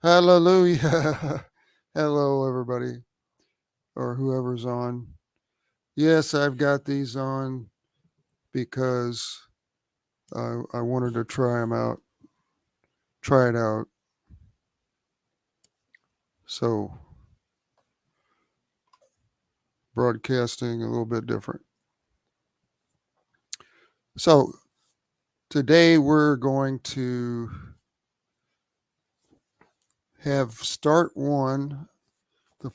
Hallelujah. Hello, everybody, or whoever's on. Yes, I've got these on because I wanted to try them out, try it out. So, broadcasting a little bit different. So, today we're going to have start one of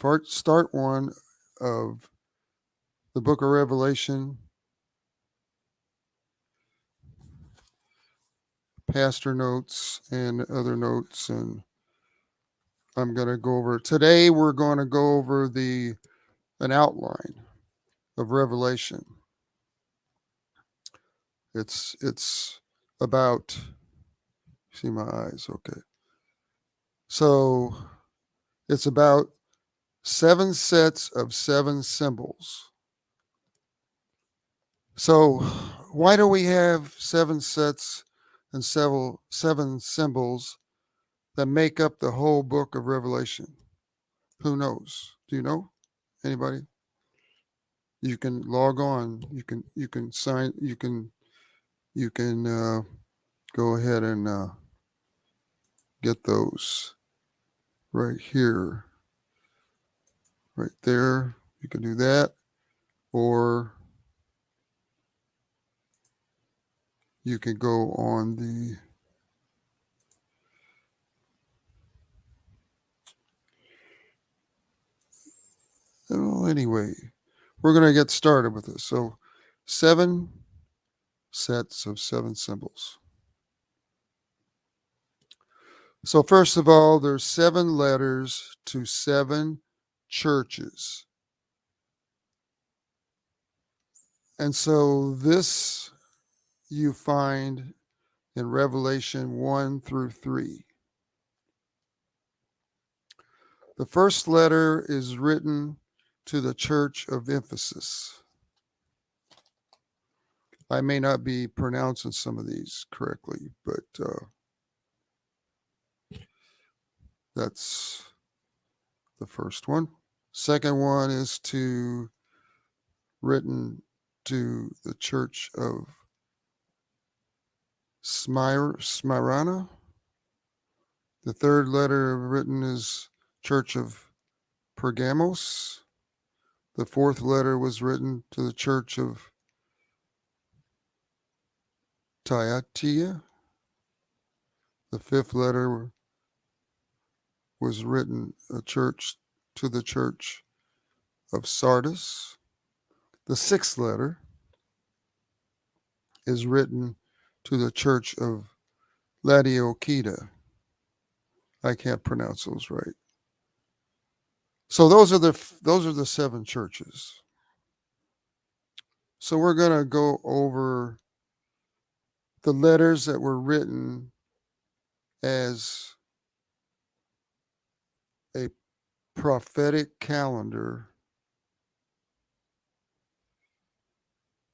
the book of Revelation, pastor notes and other notes, and I'm going to go over today. We're going to go over an outline of Revelation. It's about, see my eyes, okay. So it's about 7 sets of 7 symbols. So why do we have 7 sets and seven symbols that make up the whole book of Revelation? Who knows? Do you know? Anybody? You can log on. You can sign. You can go ahead and get those right here, right there. You can do that, or you can go on the well, anyway, we're going to get started with this. So 7 sets of 7 symbols. So first of all, there's 7 letters to 7 churches. And so this you find in Revelation 1 through 3. The first letter is written to the church of Ephesus. I may not be pronouncing some of these correctly, but that's the first one. Second one is written to the church of Smyrna. The third letter written is church of Pergamos. The fourth letter was written to the church of Thyatira. The fifth letter was written to the church of Sardis. The sixth letter is written to the church of Laodicea. I can't pronounce those right. So those are the 7 churches. So we're going to go over the letters that were written as a prophetic calendar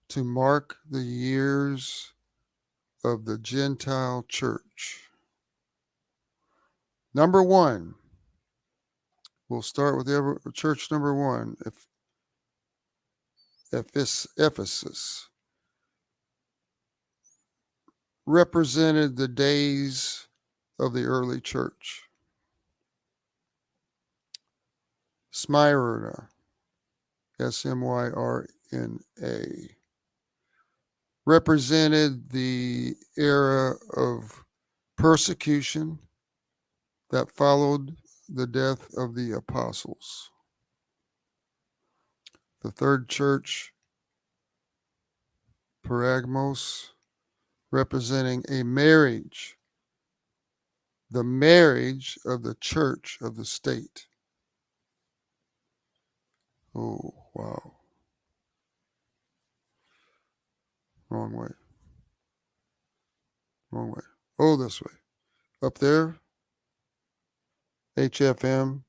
to mark the years of the Gentile church. Number 1, we'll start with church number 1, Ephesus, represented the days of the early church. Smyrna, Smyrna, represented the era of persecution that followed the death of the apostles. The third church, Pergamos, representing a marriage, the marriage of the church of the state. Oh, wow. Wrong way. Wrong way. Oh, this way. Up there, HFM,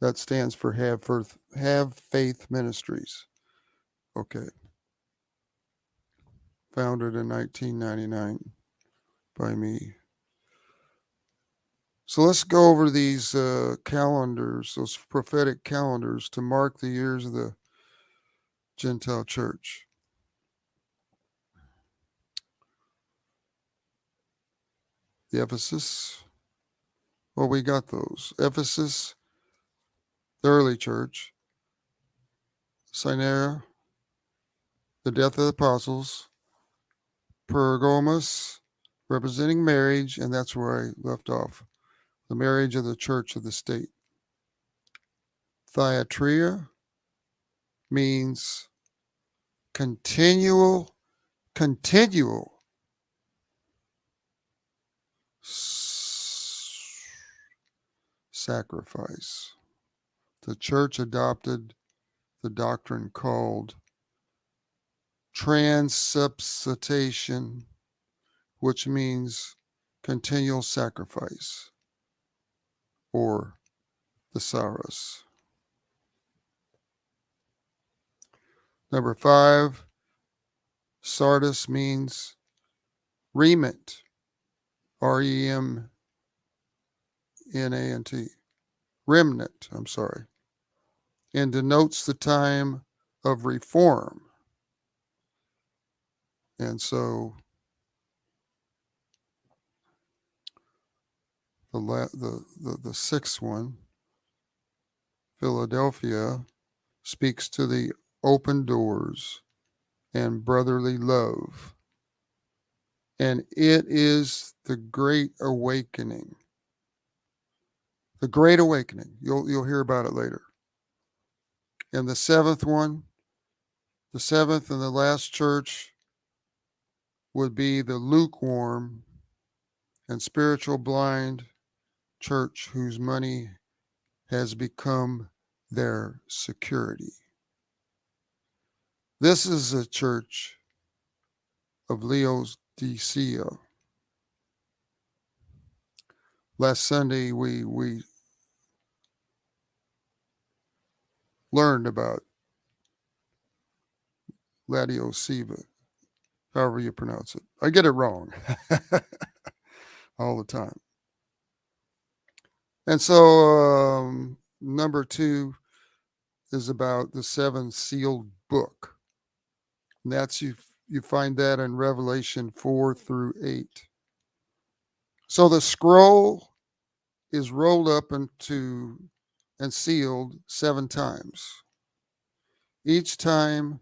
that stands for Have Faith Ministries. Okay. Founded in 1999 by me. So let's go over these calendars, those prophetic calendars to mark the years of the Gentile church. The Ephesus. Well, we got those. Ephesus, the early church. Sinai, the death of the apostles. Pergamos, representing marriage, and that's where I left off. The marriage of the church of the state. Thyatira means continual sacrifice. The church adopted the doctrine called transubstantiation, which means continual sacrifice, or the Saros. Number 5, Sardis means remnant, Remnant, remnant, I'm sorry, and denotes the time of reform. And so the sixth one, Philadelphia, speaks to the open doors and brotherly love. And it is the great awakening. The great awakening. You'll hear about it later. And the seventh one, the seventh and the last church would be the lukewarm and spiritual blind church whose money has become their security. This is a church of Laodicea. Last Sunday, we learned about Laodicea, however you pronounce it. I get it wrong all the time. And so, number 2 is about the 7 sealed book. And that's you find that in Revelation 4 through 8. So the scroll is rolled up into and sealed 7 times. Each time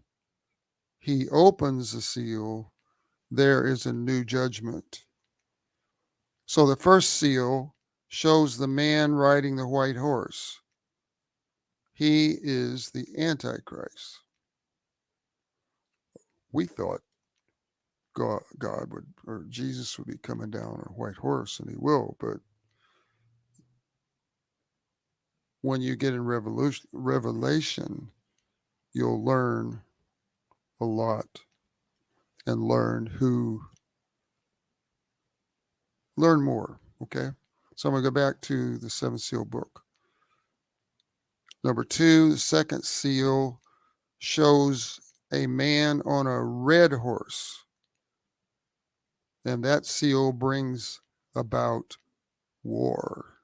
he opens the seal, there is a new judgment. So the first seal shows the man riding the white horse. He is the Antichrist. We thought God would, or Jesus would be coming down on a white horse, and he will, but when you get in Revelation, you'll learn a lot and learn more. Okay. So I'm going to go back to the 7th seal book. Number 2, the second seal shows a man on a red horse. And that seal brings about war.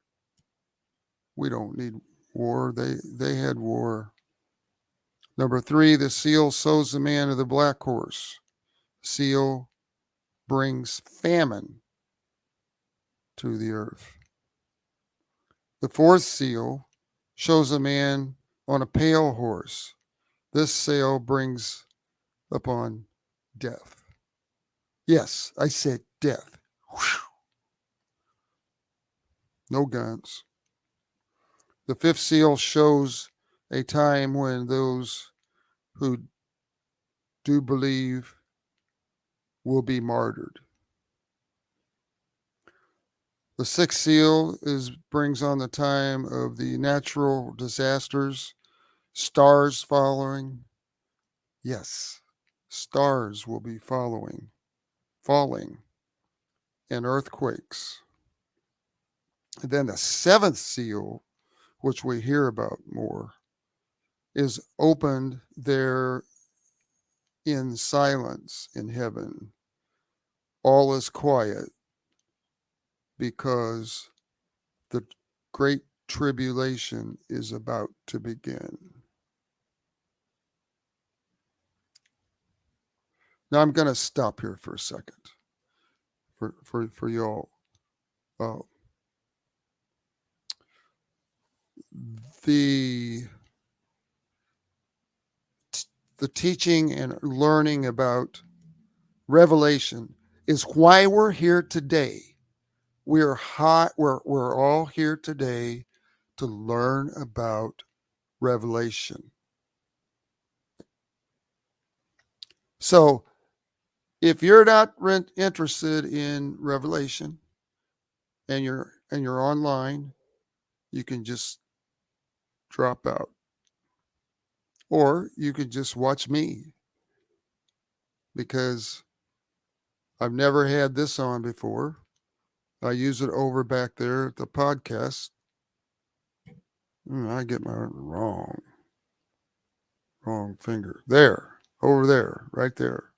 We don't need war. They had war. Number 3, the seal shows the man of the black horse. Seal brings famine to the earth. The 4th seal shows a man on a pale horse. This seal brings upon death. Yes, I said death. Whew. No guns. The 5th seal shows a time when those who do believe will be martyred. The 6th seal brings on the time of the natural disasters, stars following. Yes, stars will be falling, and earthquakes. And then the 7th seal, which we hear about more, is opened there in silence in heaven. All is quiet because The great tribulation is about to begin. Now I'm going to stop here for a second for y'all. Uh, the the teaching and learning about Revelation is why we're here today. We're all here today to learn about Revelation. So if you're not interested in Revelation and you're online, you can just drop out. Or you could just watch me because I've never had this on before. I use it over back there at the podcast. I get my wrong finger. There, over there, right there.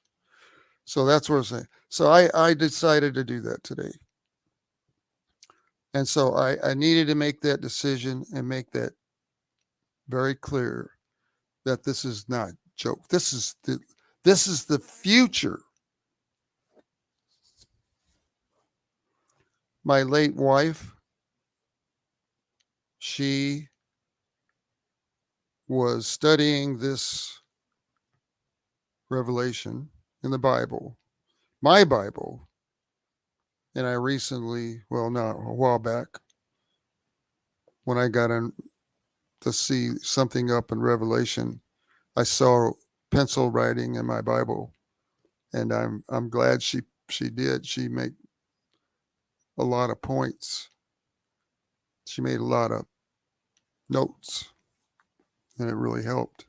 So that's what I'm saying. So I decided to do that today. And so I needed to make that decision and make that very clear that this is not joke. This is the future. My late wife, she was studying this revelation in the Bible, my Bible, and I recently, well, not a while back, when I got in to see something up in Revelation, I saw pencil writing in my Bible, and I'm glad she did. She made a lot of points. She made a lot of notes, and it really helped.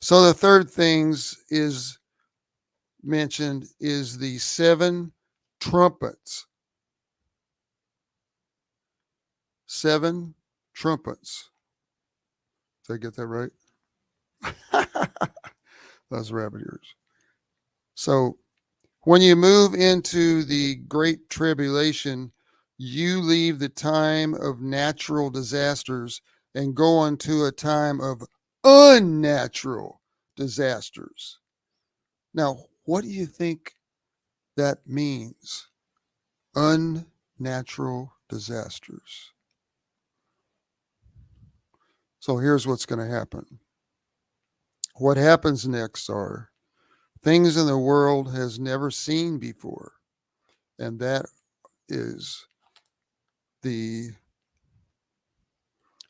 So the third things is mentioned is the seven trumpets. Seven trumpets. Did I get that right? Those rabbit ears. So when you move into the Great Tribulation, you leave the time of natural disasters and go into a time of unnatural disasters. Now, what do you think that means? Unnatural disasters. So here's what's going to happen. What happens next are things in the world has never seen before, and that is the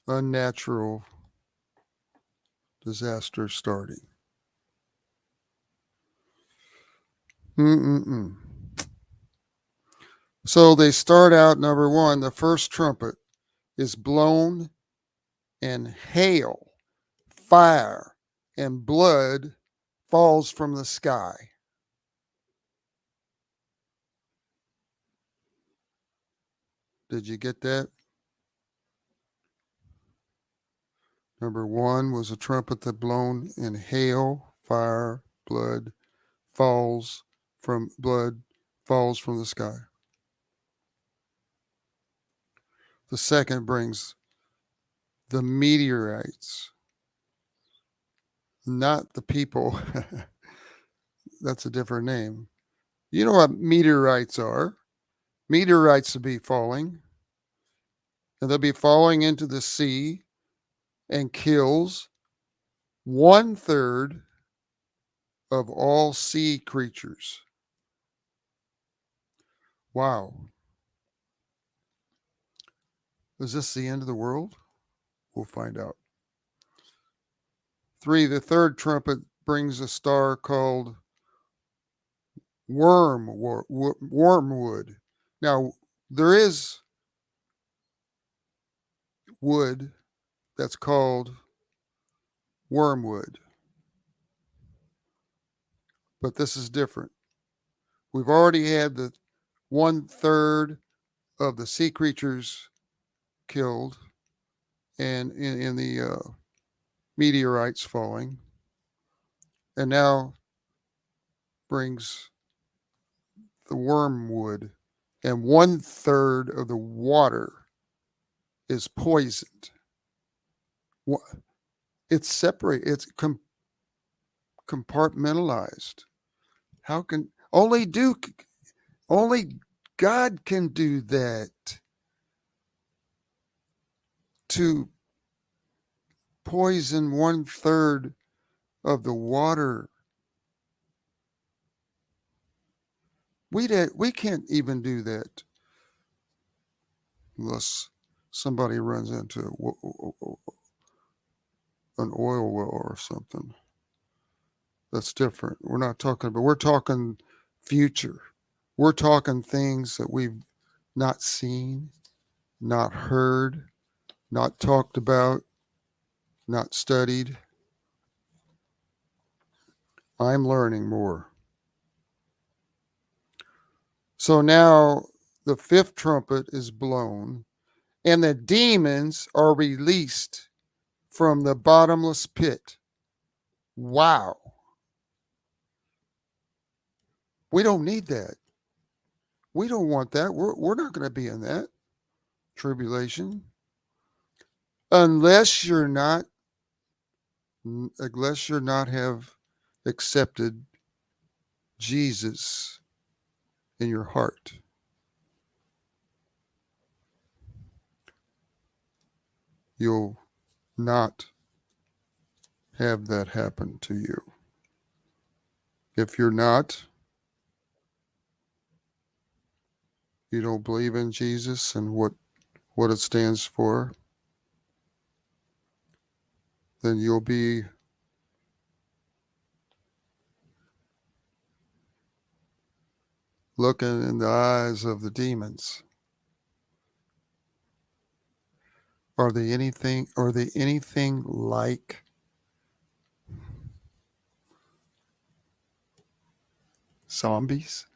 unnatural disaster starting. Mm-mm-mm. So they start out, number one, the first trumpet is blown, and hail, fire, and blood falls from the sky. Did you get that? Number one was a trumpet that blown, and hail, fire, falls blood falls from the sky. The second brings the meteorites, not the people. That's a different name. You know what meteorites are? Meteorites will be falling, and they'll be falling into the sea and kills 1/3 of all sea creatures. Wow. Is this the end of the world? We'll find out. 3, the third trumpet brings a star called wormwood. Now, there is wood that's called wormwood, but this is different. We've already had the 1/3 of the sea creatures killed and in the meteorites falling, and now brings the wormwood. and 1/3 of the water is poisoned. It's separate. It's compartmentalized. How can only God can do that, to poison 1/3 of the water. We can't even do that unless somebody runs into an oil well or something. That's different. We're talking future. We're talking things that we've not seen, not heard, not talked about, not studied. I'm learning more. So now the fifth trumpet is blown, and the demons are released from the bottomless pit. Wow. We don't need that. We don't want that. We're not going to be in that tribulation unless you're not have accepted Jesus in your heart. You'll not have that happen to you. If you're not, you don't believe in Jesus and what it stands for, then you'll be looking in the eyes of the demons. Are they anything like zombies?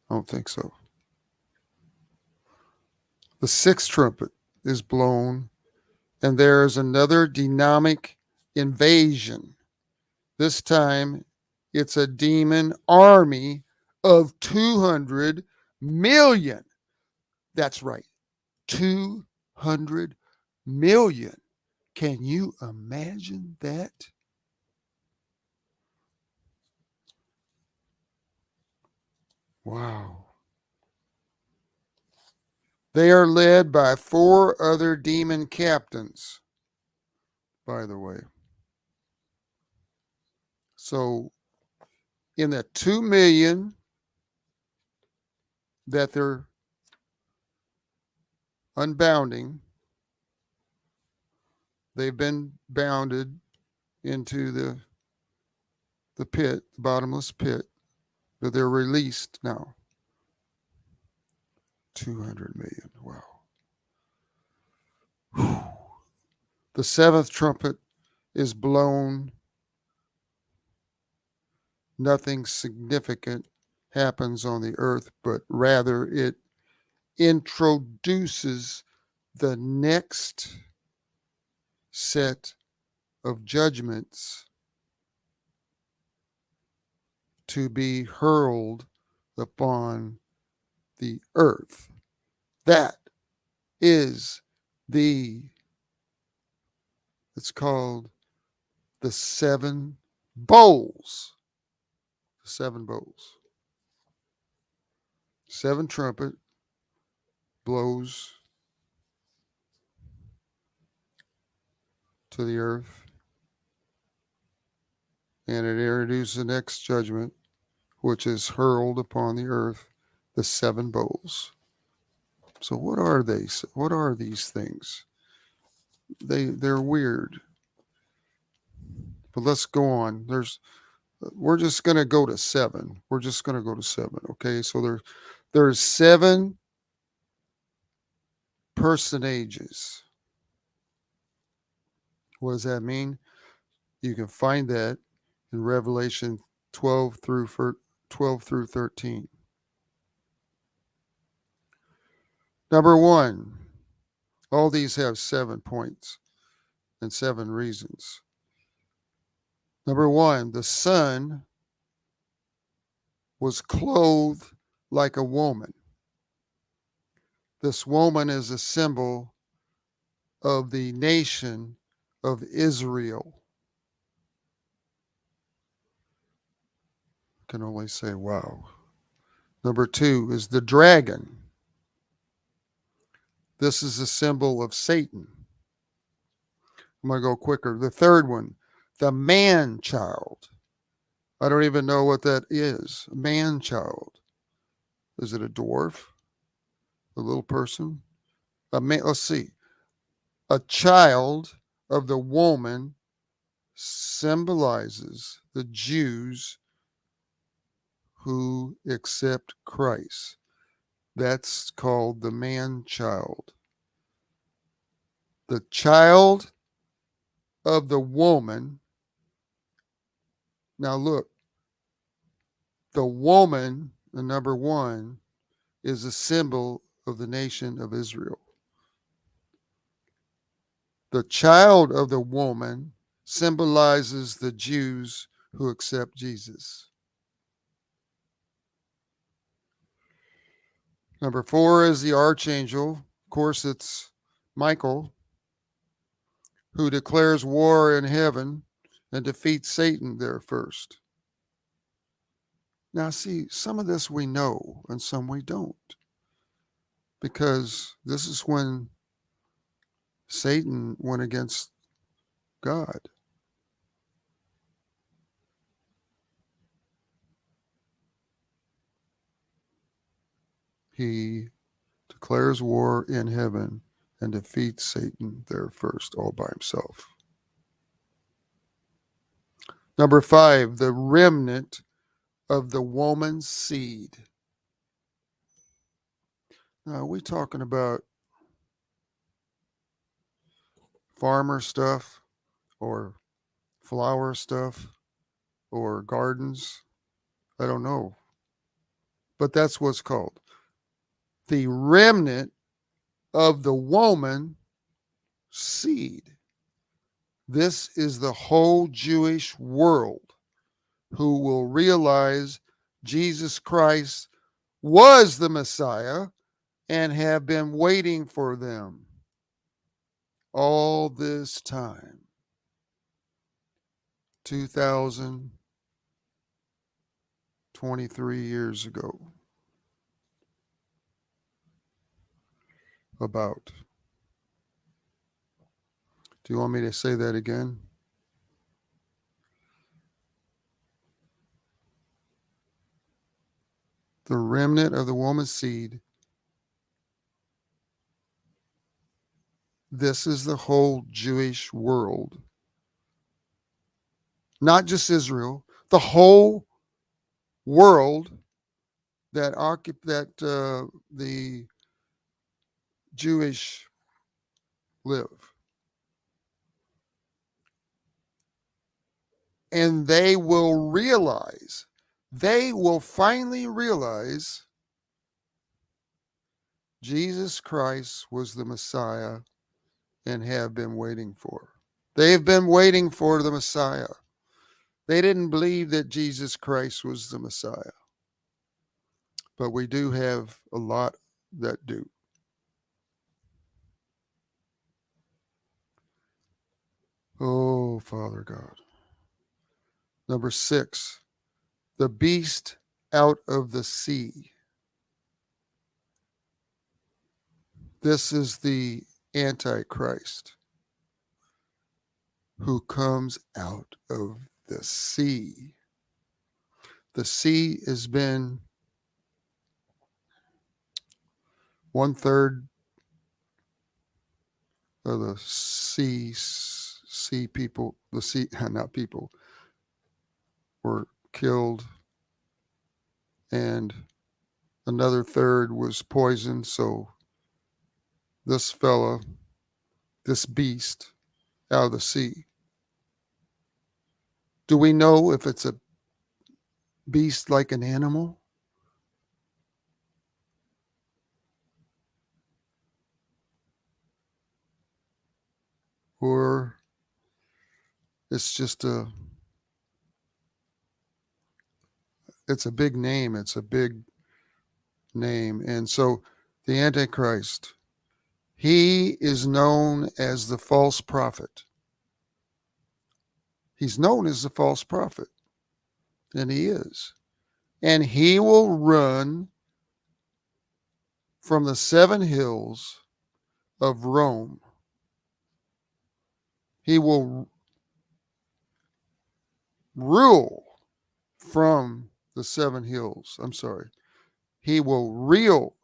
I don't think so. The sixth trumpet is blown, and there is another demonic invasion. This time, it's a demon army of 200 million. That's right, 200 million. Can you imagine that? Wow. They are led by 4 other demon captains, by the way. So, in the 2 million that they're unbounding, they've been bounded into the pit, the bottomless pit, but they're released now. 200 million. Wow. Whew. The seventh trumpet is blown. Nothing significant happens on the earth, but rather it introduces the next set of judgments to be hurled upon the earth. That is it's called the seven bowls. The seven bowls. Seven trumpet blows to the earth, and it introduces the next judgment, which is hurled upon the earth, the seven bowls. So what are they? What are these things? They're weird. But let's go on. We're just gonna go to seven. We're just gonna go to seven. Okay. So there's 7 personages. What does that mean? You can find that in Revelation 12 through 13. Number 1, all these have 7 points and 7 reasons. Number 1, the sun was clothed like a woman. This woman is a symbol of the nation of Israel. Can only say wow. Number 2 is the dragon. This is a symbol of Satan. I'm going to go quicker. The third one, the man child. I don't even know what that is. Man child. Is it a dwarf? A little person? A man, let's see. A child of the woman symbolizes the Jews who accept Christ. That's called the man child. The child of the woman. Now look, the woman, the number 1, is a symbol of the nation of Israel. The child of the woman symbolizes the Jews who accept Jesus. Number 4 is the archangel. Of course, it's Michael, who declares war in heaven and defeats Satan there first. Now, see, some of this we know and some we don't, because this is when Satan went against God. He declares war in heaven and defeats Satan there first, all by himself. Number 5, the remnant of the woman's seed. Now, are we talking about farmer stuff or flower stuff or gardens? I don't know. But that's what's called. The remnant of the woman seed. This is the whole Jewish world who will realize Jesus Christ was the Messiah and have been waiting for them all this time. 2023 years ago. About. Do you want me to say that again? The remnant of the woman's seed. This is the whole Jewish world. Not just Israel, the whole world that the Jewish live. And they will finally realize Jesus Christ was the Messiah and have been waiting for. They've been waiting for the Messiah. They didn't believe that Jesus Christ was the Messiah. But we do have a lot that do. Oh, Father God. Number 6, the beast out of the sea. This is the Antichrist who comes out of the sea. The sea has been 1/3 of the sea people, the sea, not people, were killed, and another third was poisoned. So this fella, this beast out of the sea. Do we know if it's a beast like an animal? Or it's just it's a big name. It's a big name. And so the Antichrist. He is known as the false prophet. He's known as the false prophet, and he is. And he will run from the 7 hills of Rome. He will rule from the 7 hills. I'm sorry. He will rule,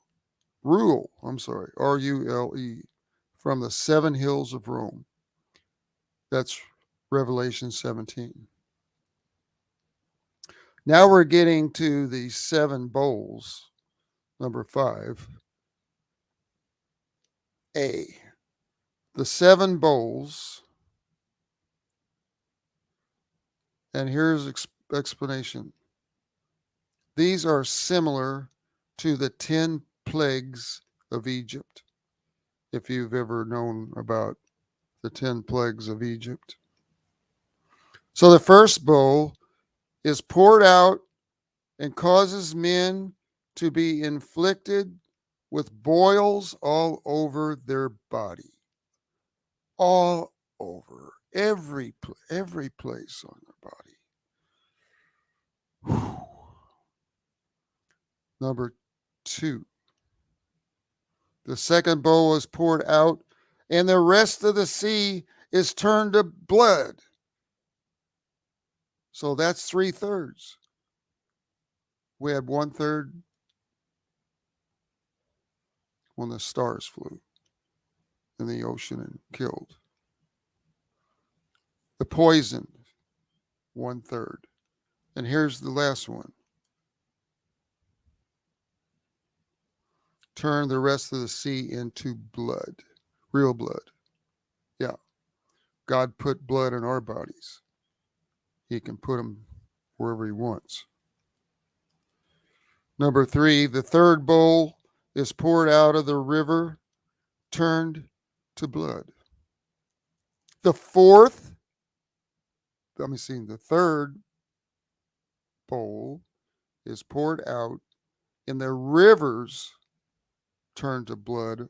Rule, from the 7 hills of Rome. That's Revelation 17. Now we're getting to the 7 bowls, number 5. A. The 7 bowls, and here's explanation. These are similar to the 10 plagues of Egypt, if you've ever known about the 10 plagues of Egypt. So the first bowl is poured out and causes men to be inflicted with boils all over their body. All over, every place on their body. Whew. Number 2. The second bowl is poured out, and the rest of the sea is turned to blood. So that's 3/3. We had 1/3 when the stars flew in the ocean and killed. The poison, 1/3. And here's the last one. Turn the rest of the sea into blood, real blood. Yeah, God put blood in our bodies. He can put them wherever he wants. Number 3, the third bowl is poured out of the river, turned to blood. The third bowl is poured out, and the rivers turn to blood,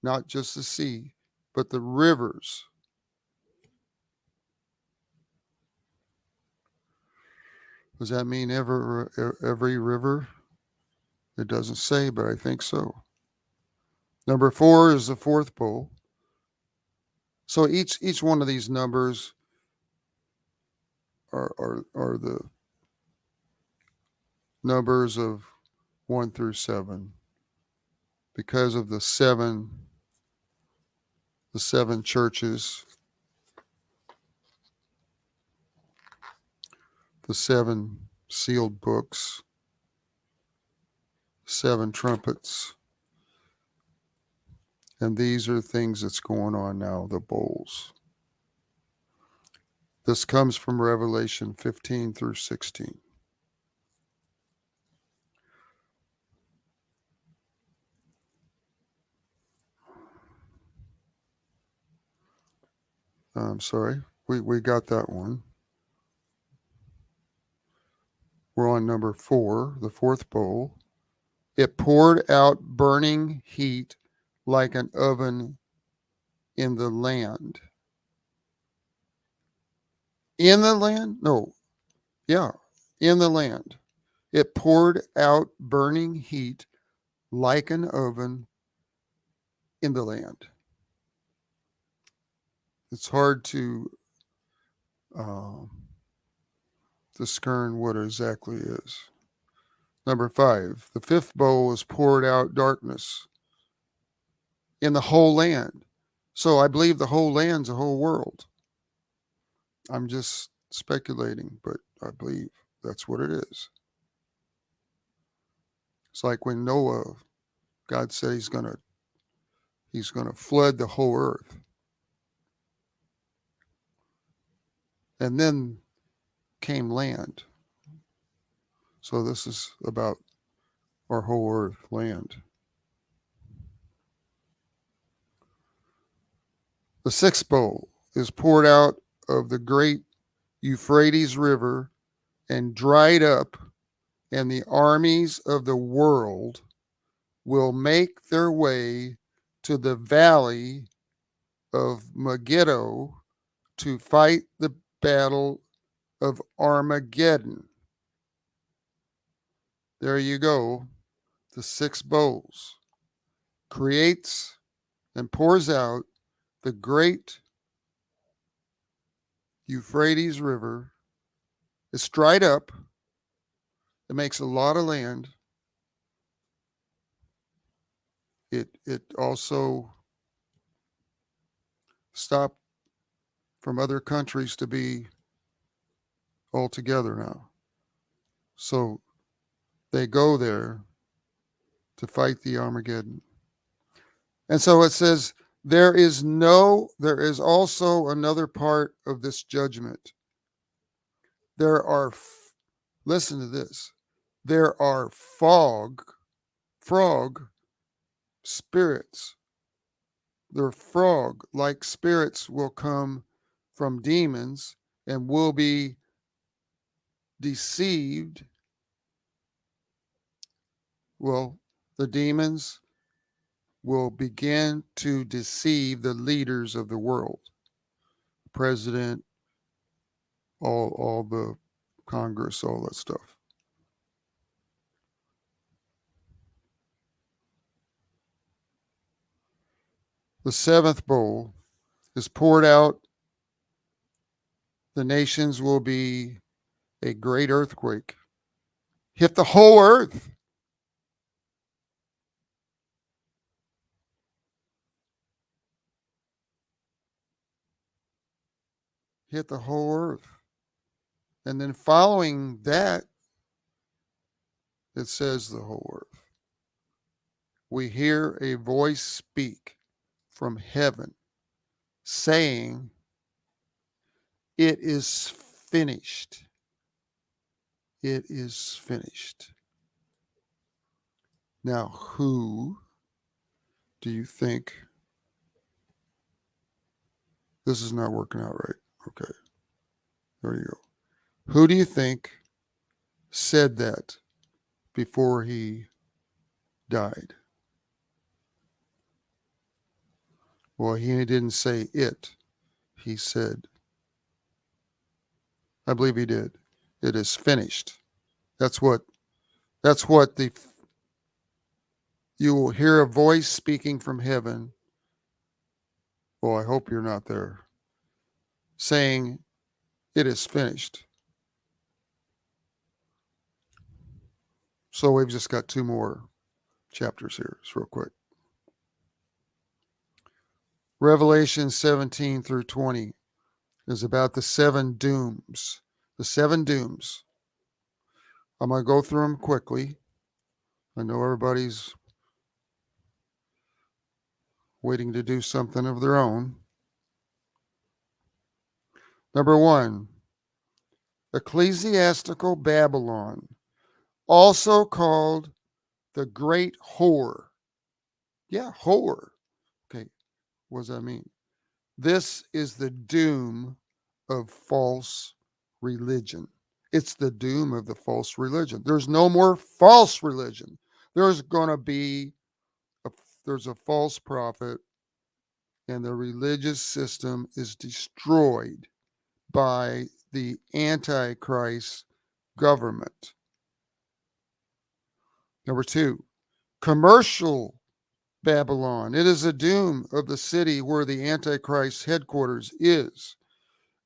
not just the sea, but the rivers. Does that mean every river? It doesn't say, but I think so. Number 4 is the fourth bowl. So each one of these numbers are the numbers of 1 through 7 because of the seven churches, the 7 sealed books, 7 trumpets. And these are things that's going on now, the bowls. This comes from Revelation 15 through 16. I'm sorry, we got that one. We're on number 4, the fourth bowl. It poured out burning heat like an oven in the land. In the land? No. Yeah, in the land. It poured out burning heat like an oven in the land. It's hard to discern what it exactly is. Number 5, the fifth bowl is poured out darkness in the whole land. So I believe the whole land's the whole world. I'm just speculating, but I believe that's what it is. It's like when Noah, God said he's gonna flood the whole earth. And then came land. So this is about our whole earth, land. The sixth bowl is poured out of the great Euphrates River and dried up, and the armies of the world will make their way to the valley of Megiddo to fight the battle of Armageddon. There you go. The six bowls creates and pours out the great Euphrates River. It's dried up. It makes a lot of land. It also stopped from other countries to be all together now. So they go there to fight the Armageddon. And so it says, there is also another part of this judgment. There are, listen to this, there are frog spirits. Their frog like spirits will come from demons and will be deceived. Well, the demons will begin to deceive the leaders of the world, president, all the Congress, all that stuff. The seventh bowl is poured out. The nations will be a great earthquake. Hit the whole earth. Hit the whole earth. And then following that, it says the whole earth. We hear a voice speak from heaven saying, it is finished. It is finished. Now, who do you think? This is not working out right. Okay. There you go. Who do you think said that before he died? Well, he didn't say it. He said, I believe he did. It is finished. That's what you will hear a voice speaking from heaven. Well, I hope you're not there. Saying, it is finished. So we've just got two more chapters here, just real quick. Revelation 17 through 20 is about the seven dooms. The seven dooms. I'm going to go through them quickly. I know everybody's waiting to do something of their own. Number one, ecclesiastical Babylon, also called the Great Whore. Yeah, whore. Okay, what does that mean? This is the doom of false religion. It's the doom of the false religion. There's no more false religion. There's going to be there's a false prophet, and the religious system is destroyed by the Antichrist government. Number two, commercial Babylon. It is a doom of the city where the Antichrist headquarters is.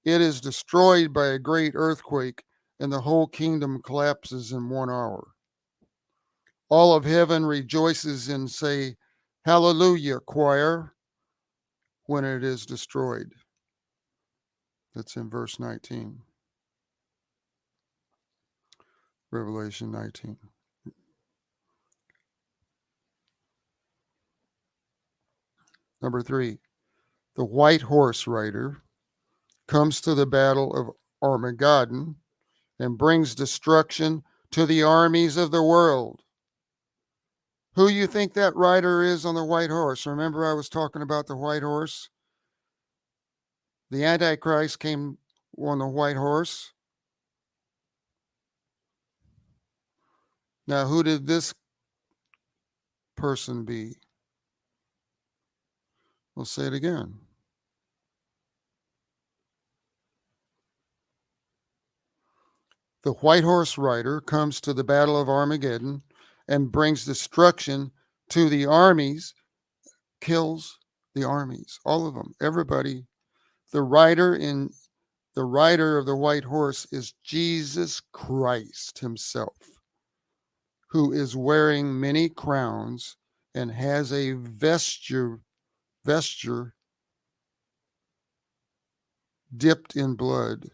It is destroyed by a great earthquake, and the whole kingdom collapses in 1 hour. All of heaven rejoices and say, Hallelujah, choir, when it is destroyed. That's in verse 19. Revelation 19. Number three, the white horse rider comes to the battle of Armageddon and brings destruction to the armies of the world. Who you think that rider is on the white horse? Remember I was talking about the white horse? The Antichrist came on the white horse. Now, who did this person be? We'll say it again. The white horse rider comes to the battle of Armageddon and brings destruction to the armies, kills the armies, all of them, everybody. The rider of the white horse is Jesus Christ himself, who is wearing many crowns and has a vesture dipped in blood.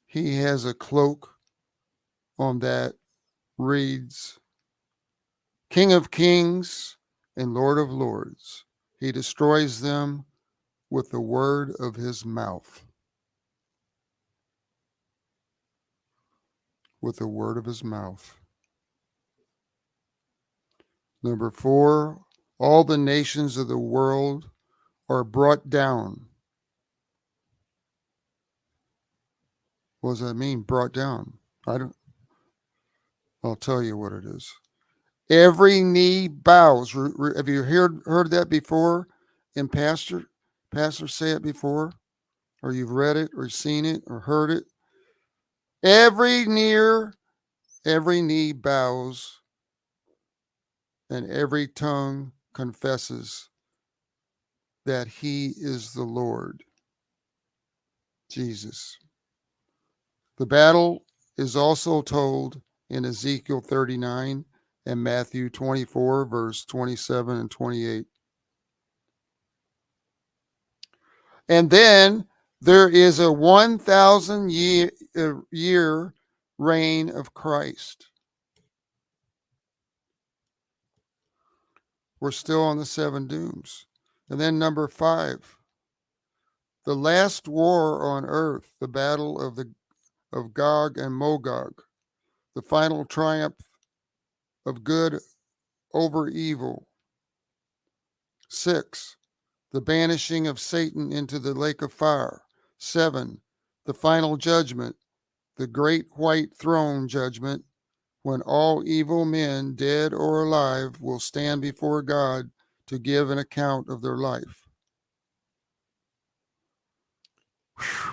He has a cloak on that reads, King of Kings and Lord of Lords. He destroys them with the word of his mouth. With the word of his mouth. Number 4, all the nations of the world are brought down. What does that mean, brought down? I'll tell you what it is. Every knee bows. Have you heard that before in pastor say it before? Or you've read it or seen it or heard it? Every knee bows and every tongue confesses that he is the Lord, Jesus. The battle is also told in Ezekiel 39 and Matthew 24, verse 27 and 28. And then there is a 1,000 year reign of Christ. We're still on the 7 dooms. And then number 5, the last war on earth, the battle of Gog and Magog, the final triumph of good over evil. 6, the banishing of Satan into the lake of fire. 7, the final judgment, the great white throne judgment, when all evil men, dead or alive, will stand before God to give an account of their life. Whew.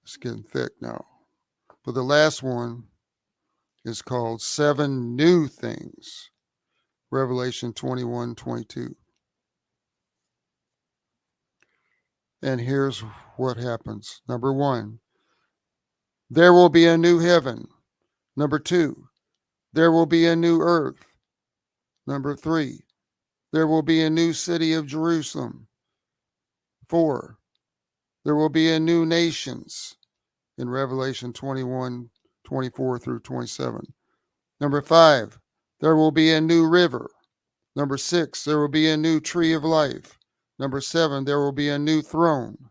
It's getting thick now. But the last one is called 7 New Things, Revelation 21:22. And here's what happens. Number 1, there will be a new heaven. Number 2, there will be a new earth. Number 3, there will be a new city of Jerusalem. 4, there will be a new nations in Revelation 21:24 through 27. Number 5, there will be a new river. Number 6, there will be a new tree of life. Number 7, there will be a new throne.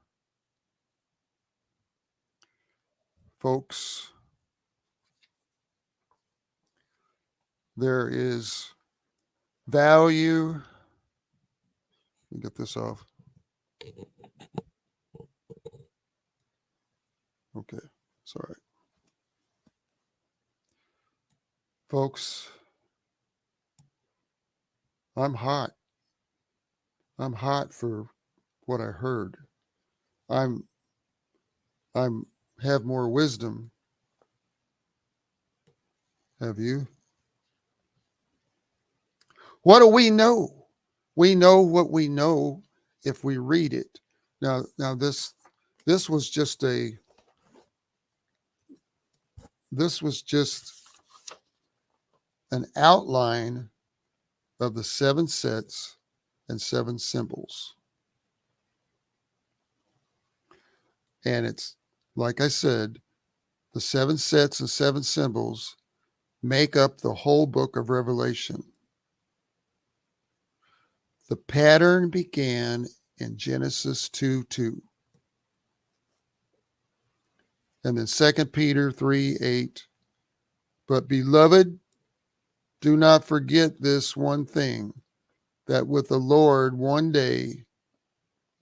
Folks, there is value. Let me get this off. Okay, sorry. Folks, I'm hot. I'm hot for what I heard. I'm have more wisdom. Have you? What do we know? We know what we know if we read it. Now this was just an outline of the 7 sets and 7 symbols. And it's, like I said, the 7 sets and 7 symbols make up the whole book of Revelation. The pattern began in Genesis 2:2. And then 2 Peter 3:8. But beloved, do not forget this one thing, that with the Lord 1 day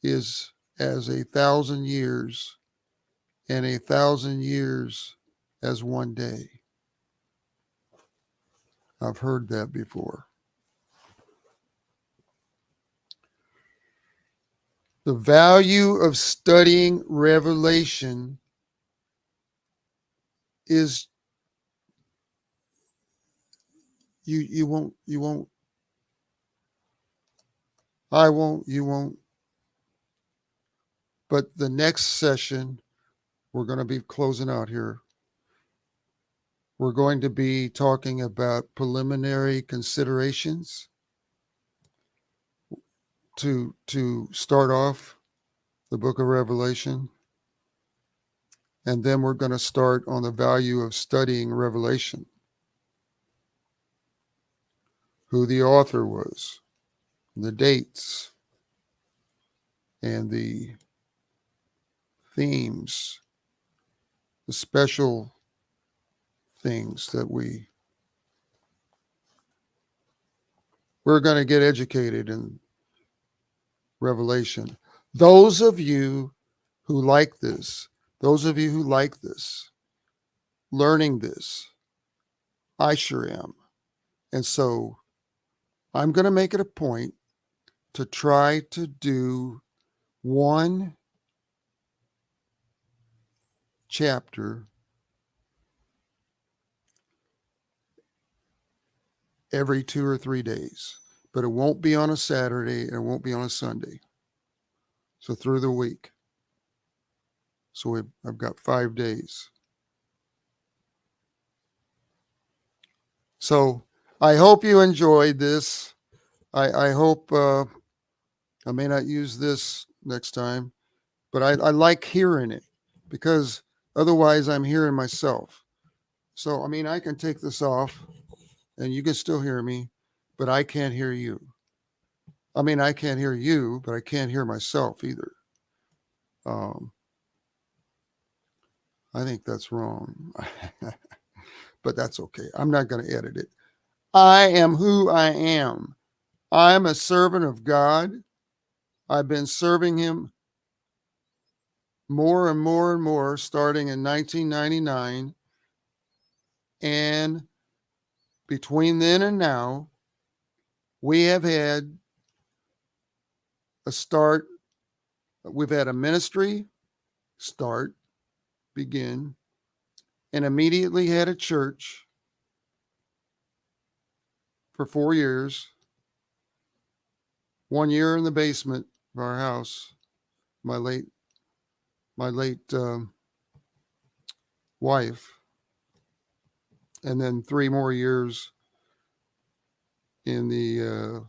is as 1,000 years, and 1,000 years as 1 day. I've heard that before. The value of studying Revelation is you won't, I won't, you won't. But the next session, we're going to be closing out here. We're going to be talking about preliminary considerations to start off the book of Revelation. And then we're going to start on the value of studying Revelation, who the author was, the dates, and the themes, the special things that we're going to get educated in Revelation. Those of you who like this, learning this, I sure am. And so I'm going to make it a point to try to do one chapter every 2 or 3 days, but it won't be on a Saturday and it won't be on a Sunday. So through the week. So I've got 5 days. So I hope you enjoyed this. I hope I may not use this next time, but I like hearing it because otherwise I'm hearing myself. So, I mean, I can take this off and you can still hear me, but I can't hear you. I mean, I can't hear you, but I can't hear myself either. I think that's wrong, but that's okay. I'm not going to edit it. I am who I am. I'm a servant of God. I've been serving him more and more and more starting in 1999. And between then and now, we have had a start. We've had a ministry start, begin, and immediately had a church for 4 years. 1 year in the basement of our house. My late wife, and then 3 more years in the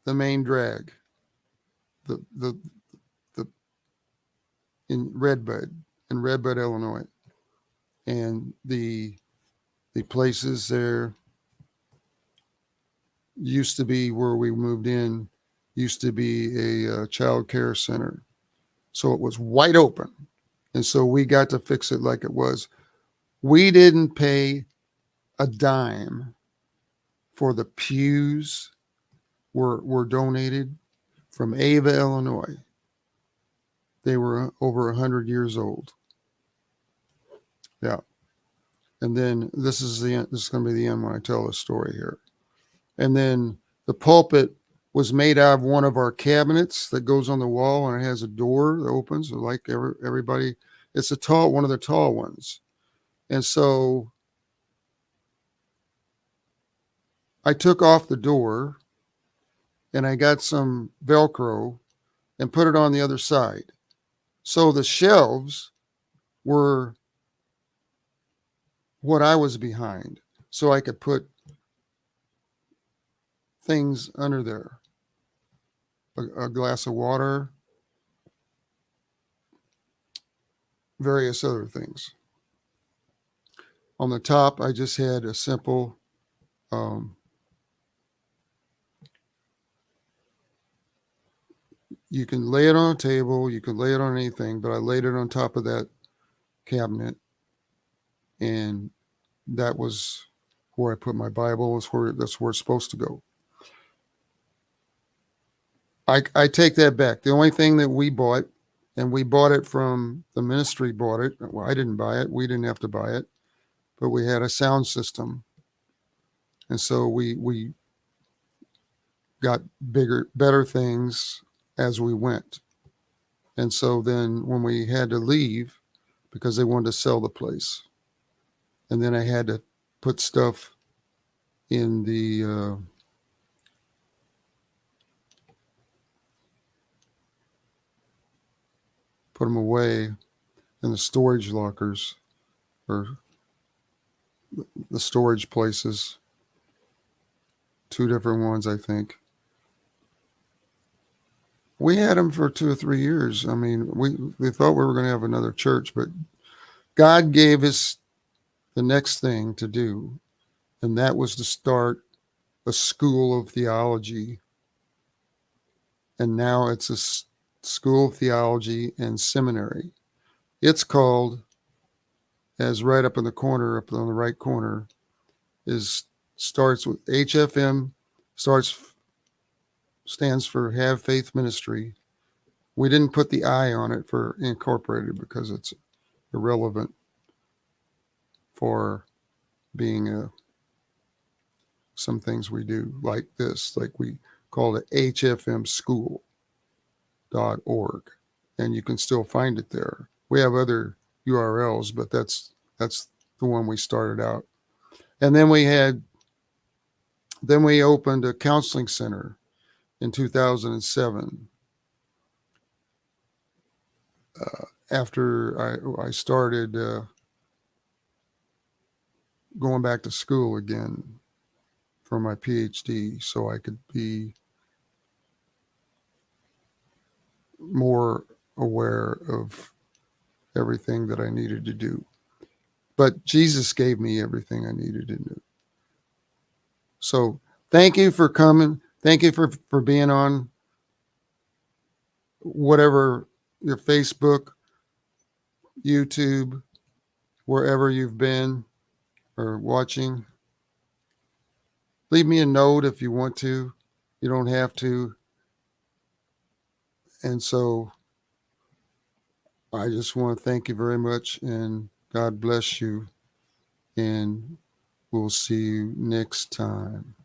main drag, the in Redbud, Illinois, and the places there used to be where we moved in. Used to be a child care center, so it was wide open, and so we got to fix it like it was. We didn't pay a dime for the pews. Were donated from Ava, Illinois. They were over 100 years old. Yeah. And then this is the end. This is going to be the end when I tell this story here. And then the pulpit was made out of one of our cabinets that goes on the wall, and it has a door that opens. Like everybody, it's one of the tall ones. And so I took off the door, and I got some Velcro and put it on the other side. So the shelves were what I was behind, so I could put things under there, a glass of water, various other things. On the top, I just had a simple you can lay it on a table, you can lay it on anything, but I laid it on top of that cabinet, and that was where I put my Bible. That's where it's supposed to go. I take that back. The only thing that we bought And we bought it from the ministry, bought it. Well, I didn't buy it. We didn't have to buy it, but we had a sound system. And so we got bigger, better things as we went. And so then when we had to leave, because they wanted to sell the place, and then I had to put stuff in the put them away in the storage lockers or the storage places. Two different ones, I think. We had them for 2 or 3 years. I mean, we thought we were going to have another church, but God gave us the next thing to do, and that was to start a school of theology. And now it's a school of theology and seminary. It's called, as right up in the corner, up on the right corner, is starts with HFM, starts stands for Have Faith Ministry. We didn't put the I on it for incorporated because it's irrelevant for being some things we do like this, like we call it hfmschool.org, and you can still find it there. We have other URLs, but that's the one we started out. And then we opened a counseling center in 2007. After I started going back to school again for my Ph.D., so I could be more aware of everything that I needed to do. But Jesus gave me everything I needed to do. So thank you for coming. Thank you for being on whatever your Facebook, YouTube, wherever you've been or watching. Leave me a note if you want to. You don't have to. And so I just want to thank you very much, and God bless you. And we'll see you next time.